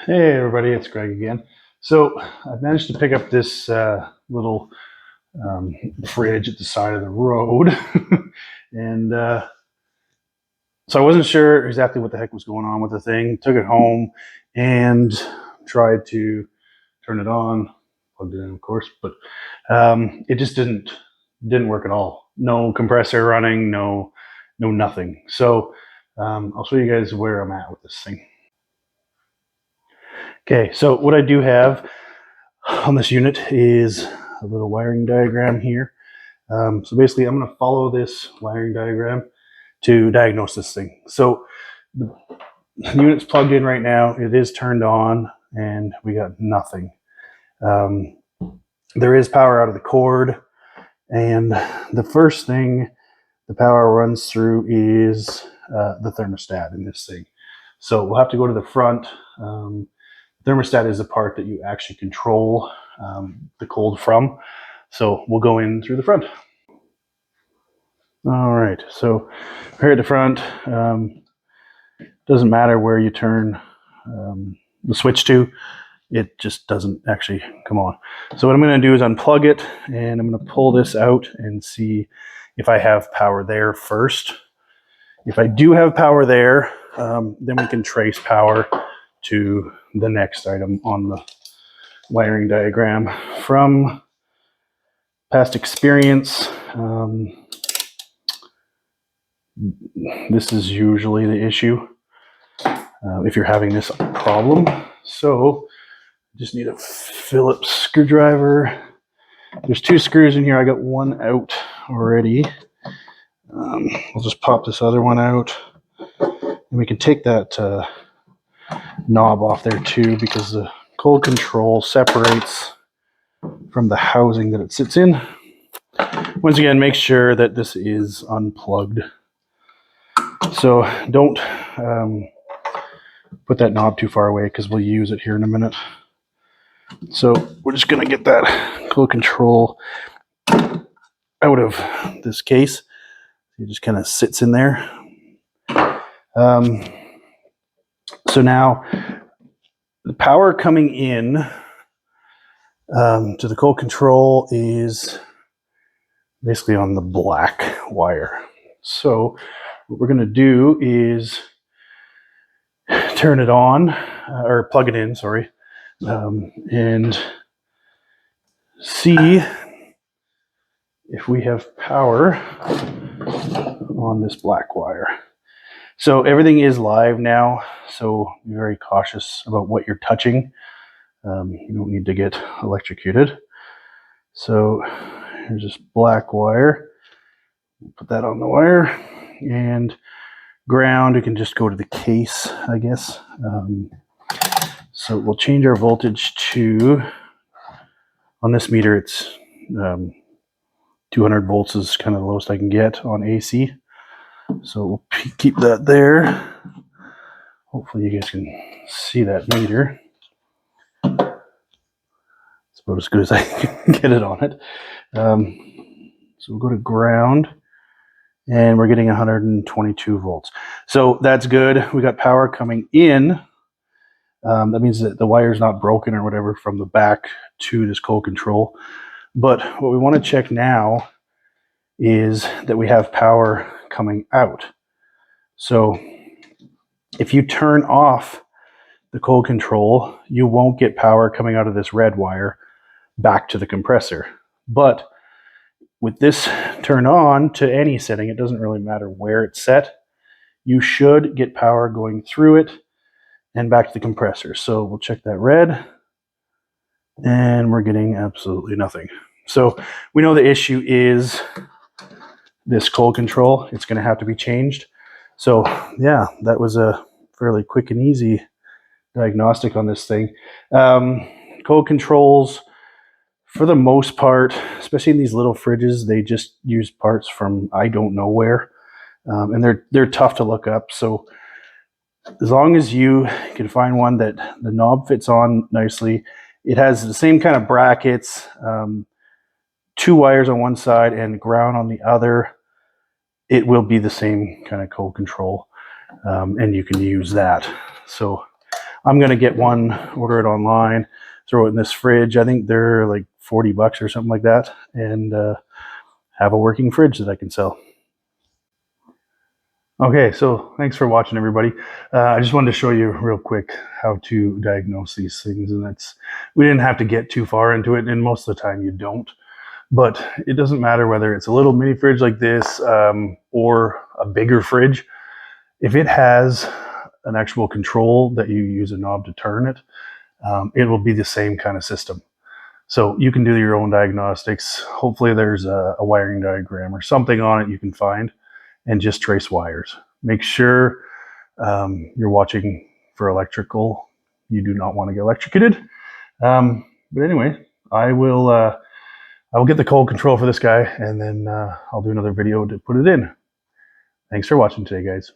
Hey everybody, it's Greg again. So I've managed to pick up this little fridge at the side of the road, and so I wasn't sure exactly what the heck was going on with the thing. Took it home and tried to turn it on, plugged it in, of course, but it just didn't work at all. No compressor running, no nothing. So I'll show you guys where I'm at with this thing. Okay, so what I do have on this unit is a little wiring diagram here. So basically I'm going to follow this wiring diagram to diagnose this thing. So the unit's plugged in right now, it is turned on, and we got nothing. There is power out of the cord, and the first thing the power runs through is the thermostat in this thing. So we'll have to go to the front. Thermostat is the part that you actually control the cold from. So we'll go in through the front. All right, so here at the front, doesn't matter where you turn the switch to, it just doesn't actually come on. So what I'm going to do is unplug it, and I'm going to pull this out and see if I have power there first. If I do have power there, then we can trace power to the next item on the wiring diagram. From past experience, this is usually the issue if you're having this problem. So just need a Phillips screwdriver. There's 2 screws in here. I got one out already. I'll just pop this other one out, and we can take that knob off there too, because the cold control separates from the housing that it sits in. Once again, make sure that this is unplugged. So don't put that knob too far away, because we'll use it here in a minute. So we're just going to get that cold control out of this case. It just kind of sits in there. So now the power coming in to the cold control is basically on the black wire. So what we're going to do is turn it on, or plug it in, sorry, and see if we have power on this black wire. So everything is live now, so be very cautious about what you're touching. You don't need to get electrocuted. So here's this black wire. Put that on the wire, and ground, you can just go to the case, I guess. So we'll change our voltage to, on this meter, it's 200 volts is kind of the lowest I can get on AC. So we'll keep that there. Hopefully you guys can see that meter. It's about as good as I can get it on it. So we'll go to ground, and we're getting 122 volts. So that's good. We got power coming in. That means that the wire's not broken or whatever from the back to this cold control. But what we want to check now is that we have power coming out. So if you turn off the cold control, you won't get power coming out of this red wire back to the compressor. But with this turn on to any setting, it doesn't really matter where it's set, you should get power going through it and back to the compressor. So we'll check that red, and we're getting absolutely nothing. So we know the issue is this cold control. It's going to have to be changed. So yeah, that was a fairly quick and easy diagnostic on this thing. Cold controls, for the most part, especially in these little fridges, they just use parts from I don't know where, and they're tough to look up. So as long as you can find one that the knob fits on nicely, it has the same kind of brackets, 2 wires on one side and ground on the other, it will be the same kind of cold control, and you can use that. So I'm going to get one, order it online, throw it in this fridge. I think they're like $40 or something like that, and have a working fridge that I can sell. Okay, so thanks for watching, everybody. I just wanted to show you real quick how to diagnose these things, and we didn't have to get too far into it, and most of the time you don't. But it doesn't matter whether it's a little mini fridge like this or a bigger fridge. If it has an actual control that you use a knob to turn it, it will be the same kind of system. So you can do your own diagnostics. Hopefully there's a wiring diagram or something on it you can find, and just trace wires. Make sure you're watching for electrical. You do not want to get electrocuted. But anyway, I will get the cold control for this guy, and then I'll do another video to put it in. Thanks for watching today, guys.